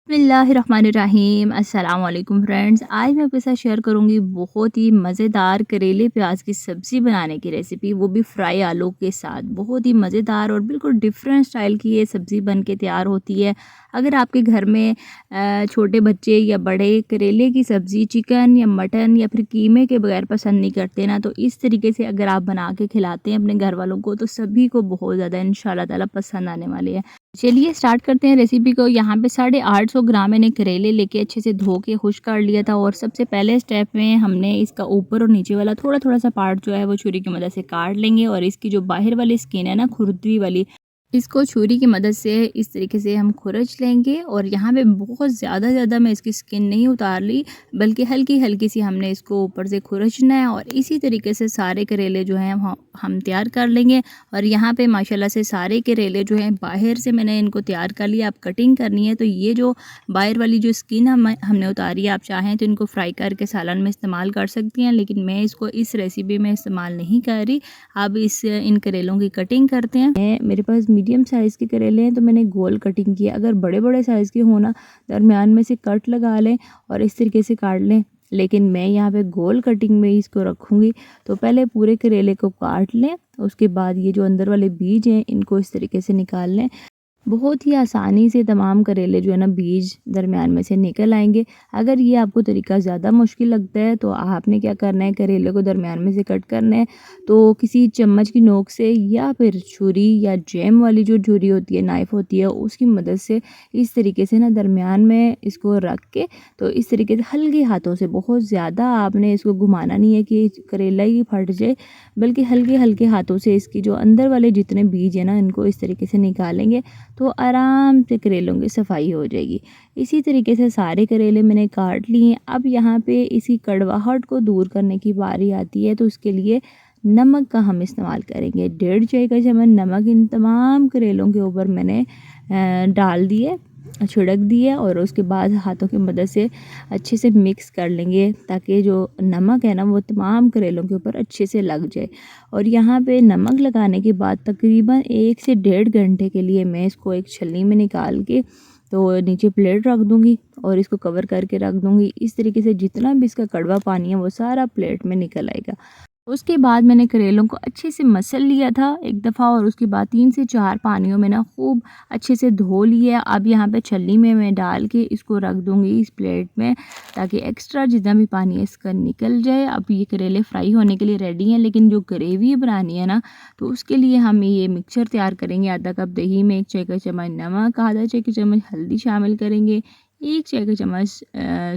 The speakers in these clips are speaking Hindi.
बिस्मिल्लाहिर्रहमानिर्रहीम अस्सलाम वालेकुम फ्रेंड्स। आज मैं आपके साथ शेयर करूंगी बहुत ही मज़ेदार करेले प्याज की सब्ज़ी बनाने की रेसिपी, वो भी फ्राई आलू के साथ। बहुत ही मज़ेदार और बिल्कुल डिफरेंट स्टाइल की ये सब्ज़ी बन के तैयार होती है। अगर आपके घर में छोटे बच्चे या बड़े करेले की सब्ज़ी चिकन या मटन या फिर कीमे के बगैर पसंद नहीं करते ना, तो इस तरीके से अगर आप बना के खिलाते हैं अपने घर वालों को तो सभी को बहुत ज़्यादा इंशाल्लाह ताला पसंद आने वाली है। चलिए स्टार्ट करते हैं रेसिपी को। यहाँ पे 850 ग्राम मैंने करेले लेके अच्छे से धो के खुश कर लिया था। और सबसे पहले स्टेप में हमने इसका ऊपर और नीचे वाला थोड़ा थोड़ा सा पार्ट जो है वो छुरी की मदद से काट लेंगे। और इसकी जो बाहर वाली स्किन है ना, खुरदरी वाली, इसको छुरी की मदद से इस तरीके से हम खुरच लेंगे। और यहाँ पे बहुत ज़्यादा मैं इसकी स्किन नहीं उतार ली, बल्कि हल्की हल्की सी हमने इसको ऊपर से खुरचना है। और इसी तरीके से सारे करेले जो हैं हम तैयार कर लेंगे। और यहाँ पे माशाल्लाह से सारे करेले जो हैं बाहर से मैंने इनको तैयार कर लिया। अब कटिंग करनी है, तो ये जो बाहर वाली जो स्किन हमने उतारी है, आप चाहें तो इनको फ्राई करके सालन में इस्तेमाल कर सकती हैं, लेकिन मैं इसको इस रेसिपी में इस्तेमाल नहीं कर रही। अब इन करेलों की कटिंग करते हैं। मेरे पास मीडियम साइज़ के करेले हैं तो मैंने गोल कटिंग किया। अगर बड़े बड़े साइज़ के हो ना, दरमियान में से कट लगा लें और इस तरीके से काट लें, लेकिन मैं यहाँ पे गोल कटिंग में ही इसको रखूँगी। तो पहले पूरे करेले को काट लें, उसके बाद ये जो अंदर वाले बीज हैं इनको इस तरीके से निकाल लें। बहुत ही आसानी से तमाम करेले जो है ना बीज दरमियान में से निकल आएंगे। अगर ये आपको तरीका ज़्यादा मुश्किल लगता है तो आपने क्या करना है, करेले को दरमियान में से कट करना है। तो किसी चम्मच की नोक से या फिर छुरी या जैम वाली जो छुरी होती है, नाइफ़ होती है, उसकी मदद से इस तरीके से ना दरमियान में इसको रख के, तो इस तरीके से हल्के हाथों से, बहुत ज़्यादा आपने इसको घुमाना नहीं है कि करेला ही फट जाए, बल्कि हल्के हल्के हाथों से इसकी जो अंदर वाले जितने बीज हैं ना, इनको इस तरीके से निकालेंगे तो आराम से करेलों की सफाई हो जाएगी। इसी तरीके से सारे करेले मैंने काट लिए। अब यहाँ पे इसी कड़वाहट को दूर करने की बारी आती है, तो उसके लिए नमक का हम इस्तेमाल करेंगे। 1.5 चाय का चम्मच नमक इन तमाम करेलों के ऊपर मैंने डाल दिए, छिड़क दिए। और उसके बाद हाथों की मदद से अच्छे से मिक्स कर लेंगे, ताकि जो नमक है ना वो तमाम करेलों के ऊपर अच्छे से लग जाए। और यहाँ पे नमक लगाने के बाद तकरीबन 1 से 1.5 घंटे के लिए मैं इसको एक छलनी में निकाल के तो नीचे प्लेट रख दूँगी और इसको कवर करके रख दूँगी। इस तरीके से जितना भी इसका कड़वा पानी है वो सारा प्लेट में निकल आएगा। उसके बाद मैंने करेलों को अच्छे से मसल लिया था एक दफ़ा, और उसके बाद 3 से 4 पानियों में ना खूब अच्छे से धो लिया। अब यहाँ पे छलनी में मैं डाल के इसको रख दूँगी इस प्लेट में, ताकि एक्स्ट्रा जितना भी पानी है इसका निकल जाए। अब ये करेले फ्राई होने के लिए रेडी हैं, लेकिन जो ग्रेवी बनानी है ना, तो उसके लिए हम ये मिक्सचर तैयार करेंगे। आधा कप दही में 1 चाय का चम्मच नमक, आधा चाय का चम्मच हल्दी शामिल करेंगे, 1 चाय का चम्मच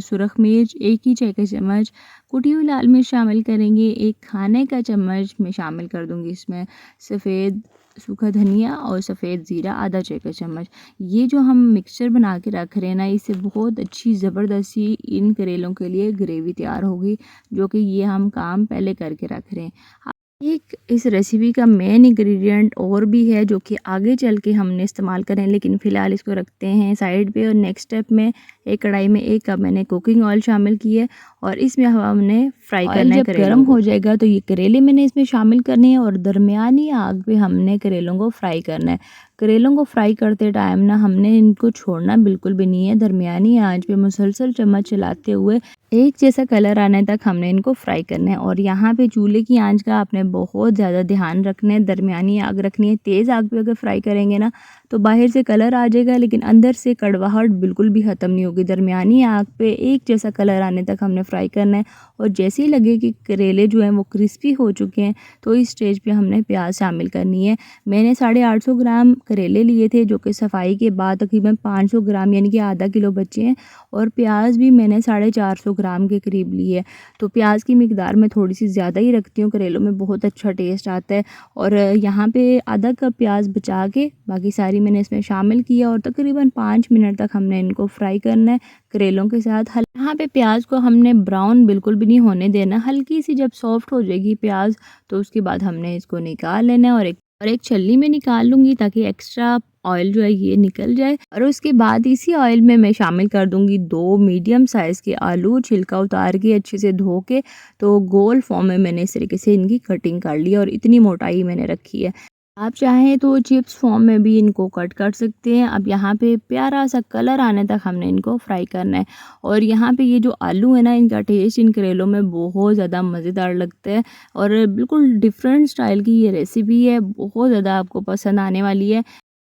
सुरख मिर्च, 1 ही चाय का चम्मच कुटी हुई लाल मिर्च शामिल करेंगे, 1 खाने का चम्मच मैं शामिल कर दूंगी इसमें सफ़ेद सूखा धनिया, और सफ़ेद ज़ीरा आधा चाय का चम्मच। ये जो हम मिक्सचर बना के रख रहे हैं ना, इससे बहुत अच्छी ज़बरदस्ती इन करेलों के लिए ग्रेवी तैयार होगी, जो कि ये हम काम पहले करके रख रहे हैं। एक इस रेसिपी का मेन इंग्रेडिएंट और भी है, जो कि आगे चल के हमने इस्तेमाल करें, लेकिन फ़िलहाल इसको रखते हैं साइड पे। और नेक्स्ट स्टेप में एक कढ़ाई में 1 कप मैंने कुकिंग ऑयल शामिल की है, और इसमें हमने फ्राई करना है। जब गर्म हो जाएगा तो ये करेले मैंने इसमें शामिल करने हैं, और दरमियानी आग पे हमने करेलों को फ्राई करना है। करेलों को फ्राई करते टाइम ना हमने इनको छोड़ना बिल्कुल भी नहीं है। दरमियानी आंच पे मुसलसल चम्मच चलाते हुए एक जैसा कलर आने तक हमने इनको फ्राई करना है। और यहाँ पे चूल्हे की आंच का आपने बहुत ज़्यादा ध्यान रखना है, दरमियानी आग रखनी है। तेज़ आग पे अगर फ्राई करेंगे ना तो बाहर से कलर आ जाएगा, लेकिन अंदर से कड़वाहट बिल्कुल भी ख़त्म नहीं होगी। दरमियानी आग पे एक जैसा कलर आने तक हमने फ्राई करना है। और जैसे ही लगे कि करेले जो हैं वो क्रिस्पी हो चुके हैं, तो इस स्टेज पे हमने प्याज शामिल करनी है। मैंने 850 ग्राम करेले लिए थे, जो कि सफाई के बाद तकरीबन 500 ग्राम यानी कि आधा किलो बचे हैं। और प्याज भी मैंने 450 ग्राम के करीब ली है। तो प्याज की मिकदार मैं थोड़ी सी ज़्यादा ही रखती हूँ, करेलों में बहुत अच्छा टेस्ट आता है। और यहाँ पे आधा कप प्याज बचा के बाकी सारी मैंने इसमें शामिल किया, और तकरीबन 5 मिनट तक हमने इनको फ्राई करना है करेलों के साथ। यहाँ पे प्याज को हमने ब्राउन बिल्कुल भी नहीं होने देना। हल्की सी जब सॉफ्ट हो जाएगी प्याज, तो उसके बाद हमने इसको निकाल लेना है, और एक छलनी में निकाल लूँगी, ताकि एक्स्ट्रा ऑयल जो है ये निकल जाए। और उसके बाद इसी ऑयल में मैं शामिल कर दूंगी 2 मीडियम साइज़ के आलू, छिलका उतार के अच्छे से धो के, तो गोल फॉर्म में मैंने इस तरीके से इनकी कटिंग कर ली, और इतनी मोटाई मैंने रखी है। आप चाहें तो चिप्स फॉर्म में भी इनको कट कर सकते हैं। अब यहाँ पे प्यारा सा कलर आने तक हमने इनको फ्राई करना है। और यहाँ पे ये जो आलू है ना, इनका टेस्ट इन करेलों में बहुत ज़्यादा मज़ेदार लगता है और बिल्कुल डिफरेंट स्टाइल की ये रेसिपी है, बहुत ज़्यादा आपको पसंद आने वाली है।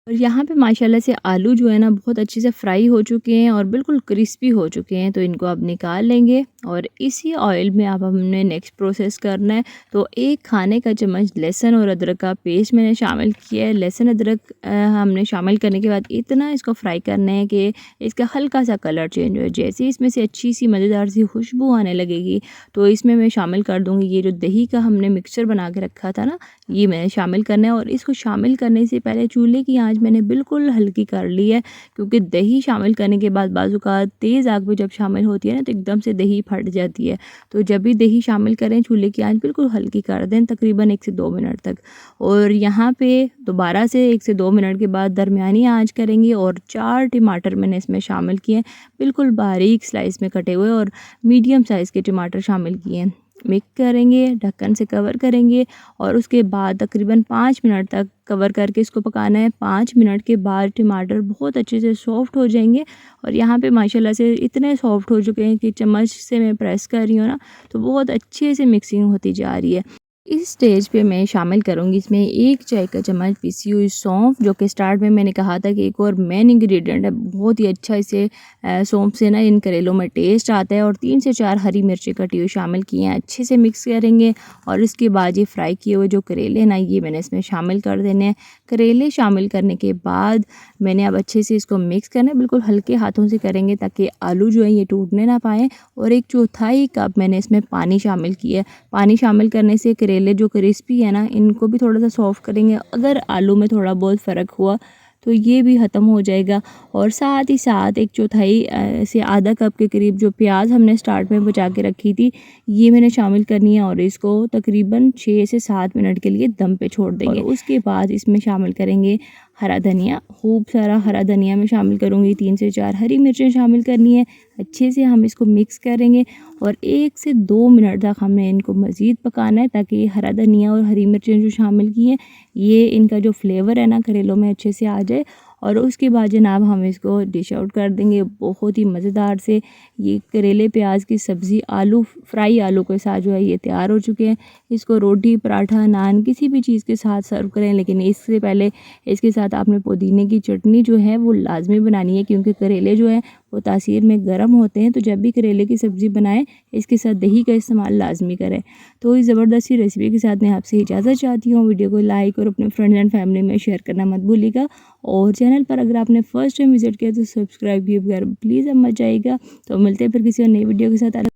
और यहाँ पे माशाल्लाह से आलू जो है ना बहुत अच्छे से फ्राई हो चुके हैं और बिल्कुल क्रिस्पी हो चुके हैं, तो इनको अब निकाल लेंगे और इसी ऑयल में अब हमने नेक्स्ट प्रोसेस करना है। तो 1 खाने का चम्मच लहसुन और अदरक का पेस्ट मैंने शामिल किया है। लहसुन अदरक हमने शामिल करने के बाद इतना इसको फ्राई करना है कि इसका हल्का सा कलर चेंज हो। जैसे ही इसमें से अच्छी सी मज़ेदार सी खुशबू आने लगेगी, तो इसमें मैं शामिल कर दूँगी ये जो दही का हमने मिक्सचर बना के रखा था ना, ये मैंने शामिल करना है। और इसको शामिल करने से पहले चूल्हे की आंच मैंने बिल्कुल हल्की कर ली है, क्योंकि दही शामिल करने के बाद बाजू का तेज़ आग पे जब शामिल होती है ना, तो एकदम से दही फट जाती है। तो जब भी दही शामिल करें, चूल्हे की आंच बिल्कुल हल्की कर दें, तकरीबन 1 से 2 मिनट तक। और यहाँ पे दोबारा से 1 से 2 मिनट के बाद दरमियानी आंच करेंगे और 4 टमाटर मैंने इसमें शामिल किए हैं, बिल्कुल बारीक स्लाइस में कटे हुए, और मीडियम साइज़ के टमाटर शामिल किए हैं। मिक्स करेंगे, ढक्कन से कवर करेंगे और उसके बाद तकरीबन 5 मिनट तक कवर करके इसको पकाना है। 5 मिनट के बाद टमाटर बहुत अच्छे से सॉफ्ट हो जाएंगे और यहाँ पे माशाल्लाह से इतने सॉफ्ट हो चुके हैं कि चम्मच से मैं प्रेस कर रही हूँ ना, तो बहुत अच्छे से मिक्सिंग होती जा रही है। इस स्टेज पे मैं शामिल करूँगी इसमें 1 चाय का चम्मच पिसी हुई सौंफ, जो कि स्टार्ट में मैंने कहा था कि एक और मेन इंग्रेडिएंट है, बहुत ही अच्छा इसे सौंफ से ना इन करेलों में टेस्ट आता है। और 3 से 4 हरी मिर्ची कटी हुई शामिल की हैं, अच्छे से मिक्स करेंगे। और इसके बाद ये फ्राई किए हुए जो करेले ना, ये मैंने इसमें शामिल कर देने हैं। करेले शामिल करने के बाद मैंने अब अच्छे से इसको मिक्स करना है, बिल्कुल हल्के हाथों से करेंगे ताकि आलू जो है ये टूटने ना पाएँ। और 1/4 कप मैंने इसमें पानी शामिल किया है। पानी शामिल करने से करेले जो क्रिस्पी है ना, इनको भी थोड़ा सा सॉफ्ट करेंगे। अगर आलू में थोड़ा बहुत फ़र्क हुआ तो ये भी ख़त्म हो जाएगा। और साथ ही साथ 1/4 से आधा कप के करीब जो प्याज हमने स्टार्ट में बचा के रखी थी, ये मैंने शामिल करनी है और इसको तकरीबन 6 से 7 मिनट के लिए दम पे छोड़ देंगे। और उसके बाद इसमें शामिल करेंगे हरा धनिया, खूब सारा हरा धनिया मैं शामिल करूँगी। 3 से 4 हरी मिर्चें शामिल करनी है। अच्छे से हम इसको मिक्स करेंगे और 1 से 2 मिनट तक हमने इनको मज़ीद पकाना है, ताकि हरा धनिया और हरी मिर्चें जो शामिल की हैं, ये इनका जो फ्लेवर है ना करेलों में अच्छे से आ जाए। और उसके बाद जनाब हम इसको डिश आउट कर देंगे बहुत ही मज़ेदार से। ये करेले प्याज की सब्ज़ी आलू फ्राई आलू के साथ जो है ये तैयार हो चुके हैं। इसको रोटी, पराठा, नान किसी भी चीज़ के साथ सर्व करें, लेकिन इससे पहले इसके साथ आपने पुदीने की चटनी जो है वो लाजमी बनानी है, क्योंकि करेले जो है वो तासीर में गर्म होते हैं। तो जब भी करेले की सब्ज़ी बनाएं, इसके साथ दही का इस्तेमाल लाजमी करें। तो इस ज़बरदस्ती रेसिपी के साथ मैं आपसे इजाज़त चाहती हूँ। वीडियो को लाइक और अपने फ्रेंड्स एंड फैमिली में शेयर करना मत भूलिएगा। और चैनल पर अगर आपने फर्स्ट टाइम विजिट किया तो सब्सक्राइब किए बगैर प्लीज़ अब मत जाइएगा। तो मिलते हैं फिर किसी और नई वीडियो के साथ।